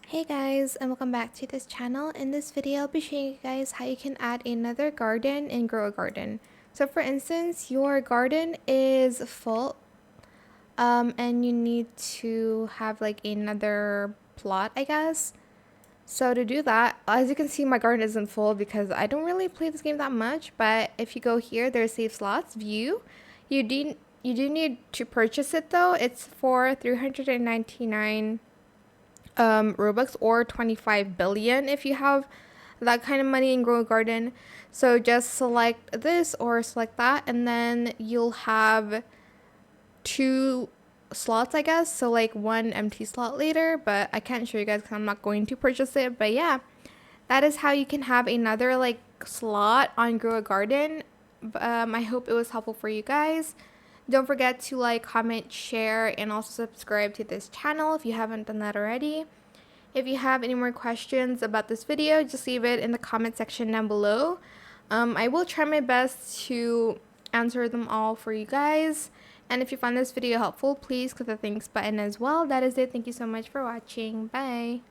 Hey guys, and welcome back to this channel. In this video, I'll be showing you guys how you can add another garden and grow a garden. So for instance, your garden is full and you need to have like another plot, I guess. So to do that, as you can see, my garden isn't full because I don't really play this game that much, but if you go here, there's save slots, view. You do need to purchase it though. It's for 399 Robux or 25 billion if you have that kind of money in Grow a Garden. So just select this or select that, and then you'll have two slots, I guess. So like one empty slot later, but I can't show you guys because I'm not going to purchase it. But yeah, that is how you can have another like slot on Grow a Garden. I hope it was helpful for you guys. Don't forget to like, comment, share, and also subscribe to this channel if you haven't done that already. If you have any more questions about this video, just leave it in the comment section down below. I will try my best to answer them all for you guys. And if you found this video helpful, please click the thanks button as well. That is it. Thank you so much for watching. Bye.